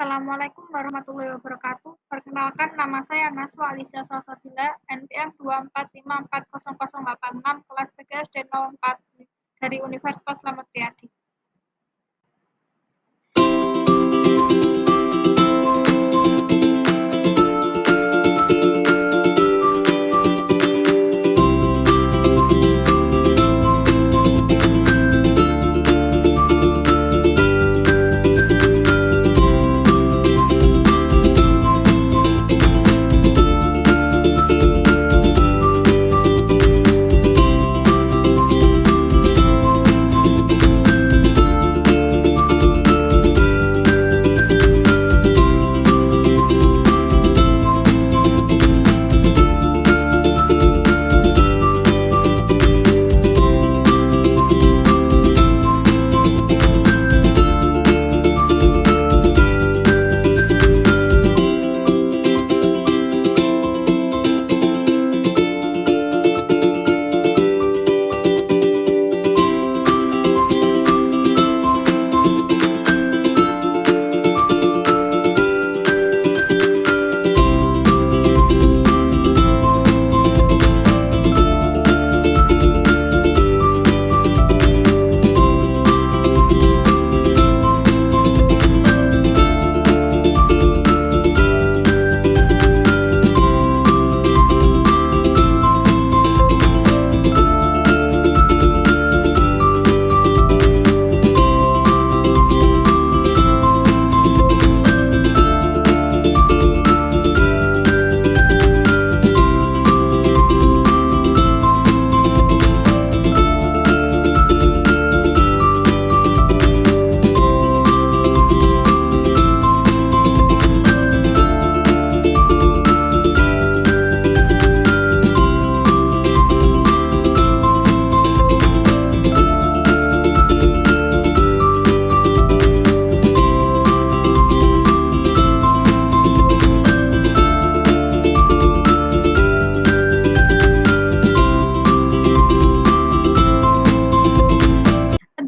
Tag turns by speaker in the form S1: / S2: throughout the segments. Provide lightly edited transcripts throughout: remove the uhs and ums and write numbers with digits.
S1: Assalamualaikum warahmatullahi wabarakatuh. Perkenalkan, nama saya Naswa Alicia Salsabila, NPM 245400086, kelas PGSD 04 dari Universitas Slamet Riyadi.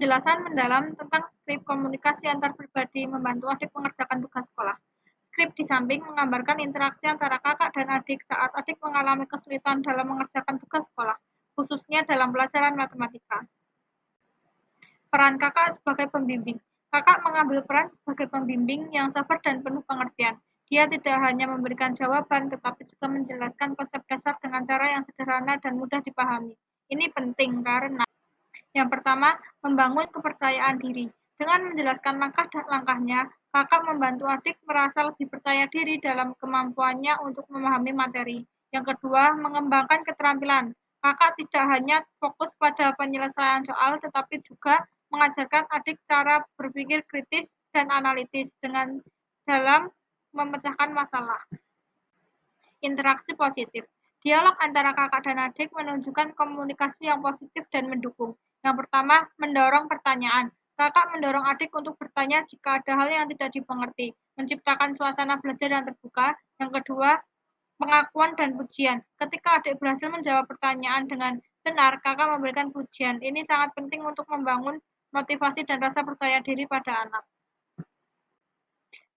S1: Penjelasan mendalam tentang skrip komunikasi antar pribadi membantu adik mengerjakan tugas sekolah. Skrip di samping menggambarkan interaksi antara kakak dan adik saat adik mengalami kesulitan dalam mengerjakan tugas sekolah, khususnya dalam pelajaran matematika. Peran kakak sebagai pembimbing. Kakak mengambil peran sebagai pembimbing yang sabar dan penuh pengertian. Dia tidak hanya memberikan jawaban, tetapi juga menjelaskan konsep dasar dengan cara yang sederhana dan mudah dipahami. Ini penting karena yang pertama, membangun kepercayaan diri. Dengan menjelaskan langkah dan langkahnya, kakak membantu adik merasa lebih percaya diri dalam kemampuannya untuk memahami materi. Yang kedua, mengembangkan keterampilan. Kakak tidak hanya fokus pada penyelesaian soal, tetapi juga mengajarkan adik cara berpikir kritis dan analitis dalam memecahkan masalah. Interaksi positif. Dialog antara kakak dan adik menunjukkan komunikasi yang positif dan mendukung. Yang pertama, mendorong pertanyaan. Kakak mendorong adik untuk bertanya jika ada hal yang tidak dimengerti, menciptakan suasana belajar yang terbuka. Yang kedua, pengakuan dan pujian. Ketika adik berhasil menjawab pertanyaan dengan benar, kakak memberikan pujian. Ini sangat penting untuk membangun motivasi dan rasa percaya diri pada anak.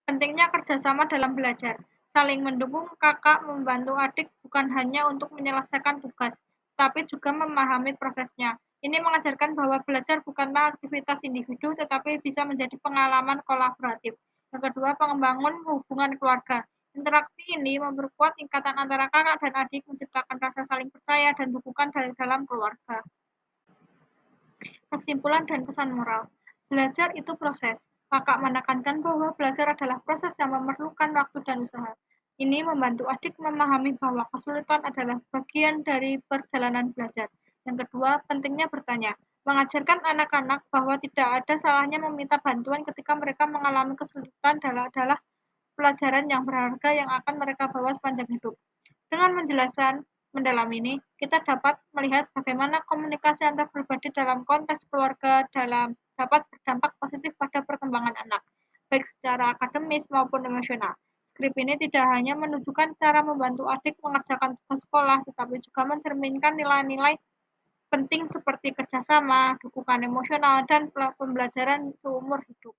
S1: Pentingnya kerjasama dalam belajar. Saling mendukung, kakak membantu adik bukan hanya untuk menyelesaikan tugas, tapi juga memahami prosesnya. Ini mengajarkan bahwa belajar bukanlah aktivitas individu, tetapi bisa menjadi pengalaman kolaboratif. Yang kedua, pengembangan hubungan keluarga. Interaksi ini memperkuat ikatan antara kakak dan adik, menciptakan rasa saling percaya dan dukungan dari dalam keluarga. Kesimpulan dan pesan moral. Belajar itu proses. Kakak menekankan bahwa belajar adalah proses yang memerlukan waktu dan usaha. Ini membantu adik memahami bahwa kesulitan adalah bagian dari perjalanan belajar. Yang kedua, pentingnya bertanya. Mengajarkan anak-anak bahwa tidak ada salahnya meminta bantuan ketika mereka mengalami kesulitan adalah pelajaran yang berharga yang akan mereka bawa sepanjang hidup. Dengan menjelaskan mendalam ini, kita dapat melihat bagaimana komunikasi antar pribadi dalam konteks keluarga dapat berdampak positif pada perkembangan anak, baik secara akademis maupun emosional. Skrip ini tidak hanya menunjukkan cara membantu adik mengerjakan tugas sekolah, tetapi juga mencerminkan nilai-nilai penting seperti kerjasama, dukungan emosional, dan pembelajaran seumur hidup.